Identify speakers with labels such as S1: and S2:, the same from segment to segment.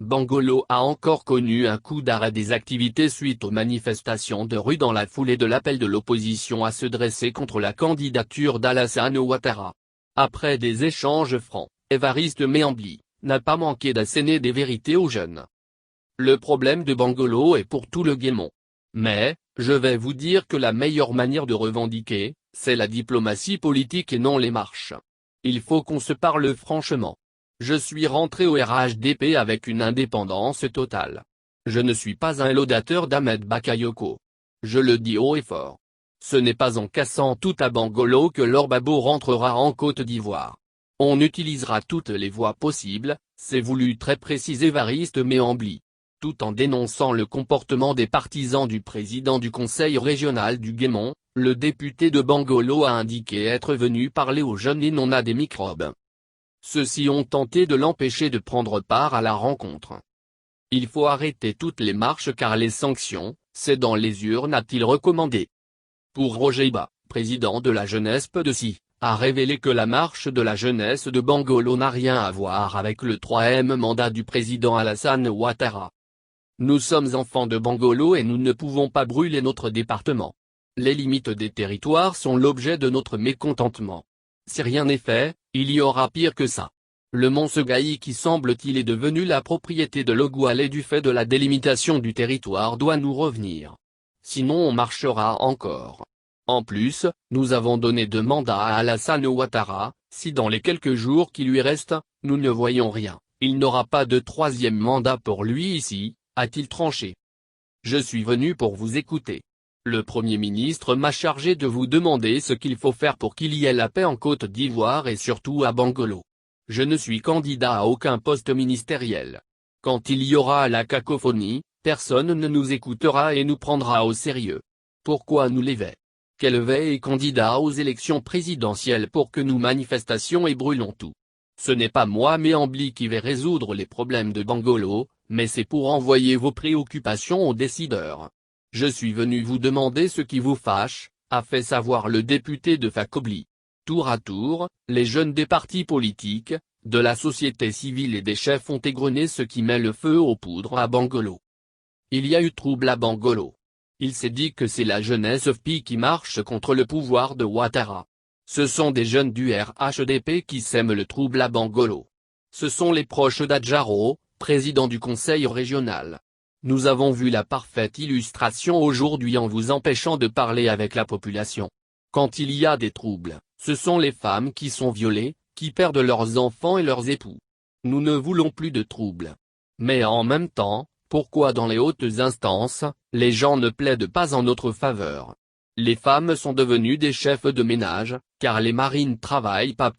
S1: Bangolo a encore connu un coup d'arrêt des activités suite aux manifestations de rue dans la foulée de l'appel de l'opposition à se dresser contre la candidature d'Alassane Ouattara. Après des échanges francs, Évariste Méambli n'a pas manqué d'asséner des vérités aux jeunes. Le problème de Bangolo est pour tout le Guémon. Mais, je vais vous dire que la meilleure manière de revendiquer, c'est la diplomatie politique et non les marches. Il faut qu'on se parle franchement. Je suis rentré au RHDP avec une indépendance totale. Je ne suis pas un laudateur d'Ahmed Bakayoko. Je le dis haut et fort. Ce n'est pas en cassant tout à Bangolo que l'Orbabo rentrera en Côte d'Ivoire. On utilisera toutes les voies possibles, c'est voulu très préciser Évariste Méambli. Tout en dénonçant le comportement des partisans du président du conseil régional du Guémon, le député de Bangolo a indiqué être venu parler aux jeunes et non à des microbes. Ceux-ci ont tenté de l'empêcher de prendre part à la rencontre. Il faut arrêter toutes les marches car les sanctions, c'est dans les urnes a-t-il recommandé. Pour Roger Ba, président de la jeunesse PDC, a révélé que la marche de la jeunesse de Bangolo n'a rien à voir avec le 3e mandat du président Alassane Ouattara. Nous sommes enfants de Bangolo et nous ne pouvons pas brûler notre département. Les limites des territoires sont l'objet de notre mécontentement. Si rien n'est fait, il y aura pire que ça. Le mont Segaï qui semble-t-il est devenu la propriété de l'Ogoalé du fait de la délimitation du territoire doit nous revenir. Sinon on marchera encore. En plus, nous avons donné 2 mandats à Alassane Ouattara, si dans les quelques jours qui lui restent, nous ne voyons rien, il n'aura pas de 3e mandat pour lui ici, a-t-il tranché. Je suis venu pour vous écouter. Le Premier ministre m'a chargé de vous demander ce qu'il faut faire pour qu'il y ait la paix en Côte d'Ivoire et surtout à Bangolo. Je ne suis candidat à aucun poste ministériel. Quand il y aura la cacophonie, personne ne nous écoutera et nous prendra au sérieux. Pourquoi nous l'évêques est candidat aux élections présidentielles pour que nous manifestations et brûlons tout. Ce n'est pas moi Méambli qui vais résoudre les problèmes de Bangolo, mais c'est pour envoyer vos préoccupations aux décideurs. Je suis venu vous demander ce qui vous fâche, a fait savoir le député de Fakobli. Tour à tour, les jeunes des partis politiques, de la société civile et des chefs ont égrené ce qui met le feu aux poudres à Bangolo. Il y a eu trouble à Bangolo. Il s'est dit que c'est la jeunesse FPI qui marche contre le pouvoir de Ouattara. Ce sont des jeunes du RHDP qui sèment le trouble à Bangolo. Ce sont les proches d'Adjaro, président du conseil régional. Nous avons vu la parfaite illustration aujourd'hui en vous empêchant de parler avec la population. Quand il y a des troubles, ce sont les femmes qui sont violées, qui perdent leurs enfants et leurs époux. Nous ne voulons plus de troubles. Mais en même temps, pourquoi dans les hautes instances, les gens ne plaident pas en notre faveur? Les femmes sont devenues des chefs de ménage, car les maris ne travaillent pas.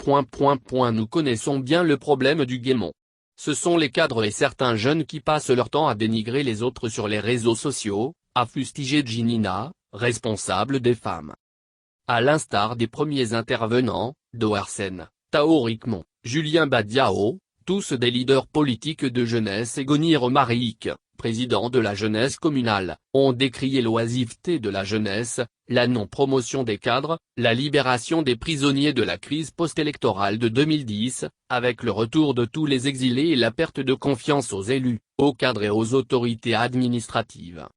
S1: Nous connaissons bien le problème du Guémon. Ce sont les cadres et certains jeunes qui passent leur temps à dénigrer les autres sur les réseaux sociaux, à fustiger Djinina, responsable des femmes. À l'instar des premiers intervenants, Doarsen, Taorikmon, Julien Badiao, tous des leaders politiques de jeunesse et Gonir Marique, président de la jeunesse communale, ont décrié l'oisiveté de la jeunesse, la non-promotion des cadres, la libération des prisonniers de la crise post-électorale de 2010, avec le retour de tous les exilés et la perte de confiance aux élus, aux cadres et aux autorités administratives.